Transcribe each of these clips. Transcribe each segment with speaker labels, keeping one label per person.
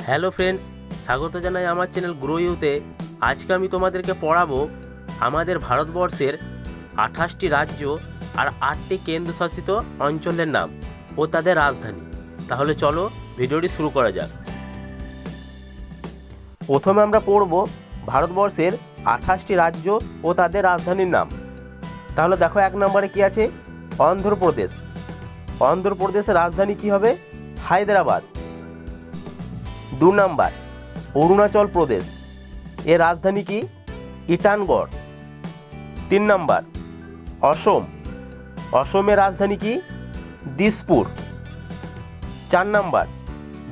Speaker 1: Hello friends, স্বাগত জানাই আমার চ্যানেল গ্রো ইউতে। আজকে আমি তোমাদেরকে পড়াবো আমাদের ভারতবর্ষের 28টি রাজ্য আর 8টি কেন্দ্রশাসিত অঞ্চলের নাম ও তাদের রাজধানী। তাহলে চলো ভিডিওটি শুরু করা যাক। প্রথমে আমরা পড়ব ভারতবর্ষের 28টি রাজ্য ও তাদের রাজধানীর নাম। তাহলে দেখো 1 নম্বরে কি আছে? অন্ধ্রপ্রদেশ। অন্ধ্রপ্রদেশের রাজধানী কি হবে? হায়দ্রাবাদ। 2 নম্বর অরুণাচল প্রদেশ, এর রাজধানী কি? ইটানগড়। 3 নম্বর অসম। অসমের রাজধানী কি? দিসপুর। 4 নম্বর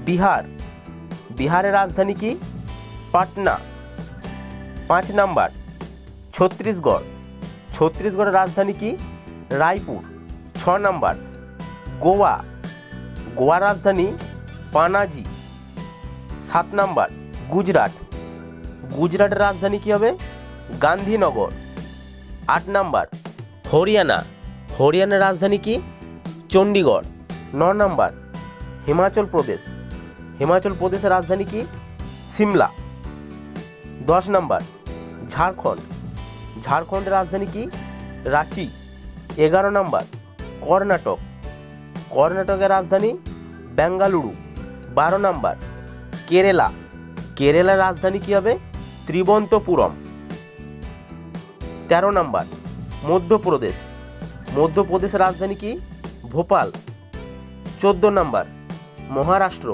Speaker 1: বিহার। বিহারের রাজধানী কি? পাটনা। 5 নম্বর ছত্তিশগড়। ছত্তিশগড়ের রাজধানী কি? রায়পুর। 6 নম্বর গোয়া। গোয়ার রাজধানী পানাজি। 7 নম্বর গুজরাট। গুজরাটের রাজধানী কি হবে? গান্ধীনগর। 8 নম্বর হরিয়ানা। হরিয়ানার রাজধানী কি? চণ্ডীগড়। 9 নম্বর হিমাচল প্রদেশ। হিমাচল প্রদেশের রাজধানী কি? সিমলা। 10 নম্বর ঝাড়খণ্ড। ঝাড়খণ্ডের রাজধানী কি? রাঁচি। 11 নম্বর কর্ণাটক। কর্ণাটকের রাজধানী বেঙ্গালুরু। 12 নম্বর কেরালা। কেরালার রাজধানী কি হবে? ত্রিবন্তপুরম। 13 নম্বর মধ্যপ্রদেশ। মধ্যপ্রদেশের রাজধানী কি? ভোপাল। 14 নম্বর মহারাষ্ট্র।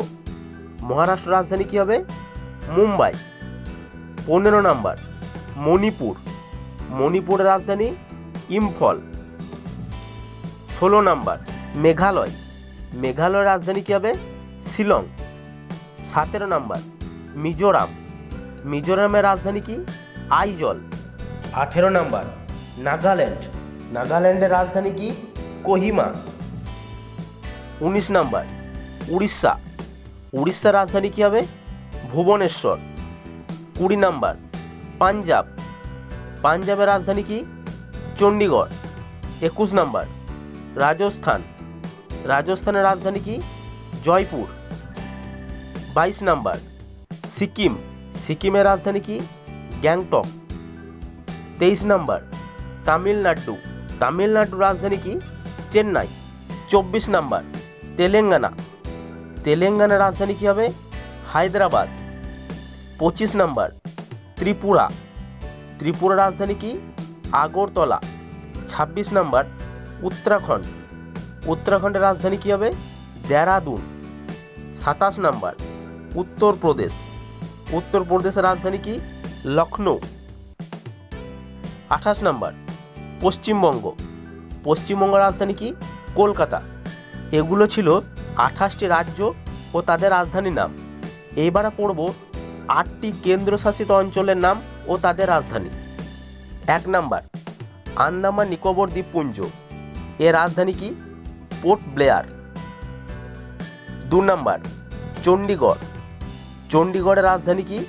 Speaker 1: মহারাষ্ট্র রাজধানী কি হবে? মুম্বাই। 15 নম্বর মণিপুর। মণিপুরের রাজধানী ইম্ফল। 16 নম্বর মেঘালয়। মেঘালয়ের রাজধানী কি হবে? শিলং। 17 নম্বর মিজোরাম। মিজোরামের রাজধানী কি? আইজল। 18 নম্বর নাগাল্যান্ড। নাগাল্যান্ডের রাজধানী কি? কোহিমা। 19 নম্বর উড়িষ্যা। উড়িষ্যার রাজধানী কি হবে? ভুবনেশ্বর। 20 নম্বর পাঞ্জাব। পাঞ্জাবের রাজধানী কি? চণ্ডীগড়। 21 নম্বর রাজস্থান। রাজস্থানের রাজধানী কি? জয়পুর। 22 নম্বর সিকিম। সিকিমের রাজধানী কি? গ্যাংটক। 23 নম্বর তামিলনাড়ু। তামিলনাড়ুর রাজধানী কি? চেন্নাই। 24 নম্বর তেলেঙ্গানা। তেলেঙ্গানার রাজধানী কি হবে? হায়দ্রাবাদ। 25 নম্বর ত্রিপুরা। ত্রিপুরার রাজধানী কি? আগরতলা। 26 নম্বর উত্তরাখণ্ড। উত্তরাখণ্ডের রাজধানী কি হবে? দেরাদুন। 27 নম্বর উত্তরপ্রদেশ। উত্তরপ্রদেশের রাজধানী কি? লখনৌ। 28 নম্বর পশ্চিমবঙ্গ। পশ্চিমবঙ্গের রাজধানী কি? কলকাতা। এগুলো ছিল 28টি রাজ্য ও তাদের রাজধানীর নাম। এইবারে পড়ব 8টি কেন্দ্রশাসিত অঞ্চলের নাম ও তাদের রাজধানী। 1 নম্বর আন্দামান নিকোবর দ্বীপপুঞ্জ, এর রাজধানী কি? Port Blair. 2 নম্বর চণ্ডীগড়। চণ্ডীগড়ের রাজধানী কি?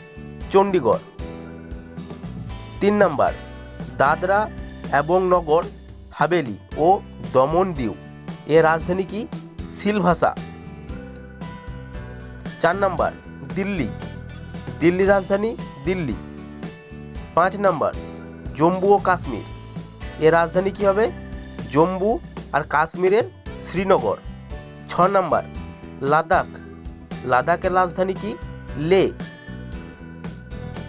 Speaker 1: চণ্ডীগড়। 3 নম্বর দাদরা এবং নগর হাভেলি ও দমন দিউ, এর রাজধানী কি? সিলভাসা। 4 নম্বর দিল্লি। দিল্লির রাজধানী দিল্লি। 5 নম্বর জম্মু ও কাশ্মীর, এর রাজধানী কি হবে? জম্মু আর কাশ্মীরের শ্রীনগর। 6 নম্বর লাদাখ। লাদাখের রাজধানী কি? লে।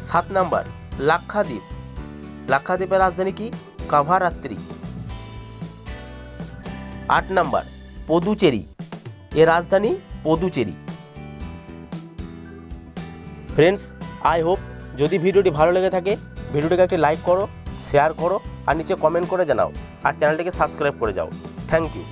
Speaker 1: 7 নম্বর লাক্ষাদ্বীপ। লাক্ষাদ্বীপের রাজধানী কি? কাভারাত্রি। 8 নম্বর পদুচেরি, এর রাজধানী পদুচেরি। ফ্রেন্ডস, আই হোপ যদি ভিডিওটি ভালো লেগে থাকে ভিডিওটিকে একটি লাইক করো, শেয়ার করো আর নিচে কমেন্ট করে জানাও, আর চ্যানেলটিকে সাবস্ক্রাইব করে যাও। Thank you.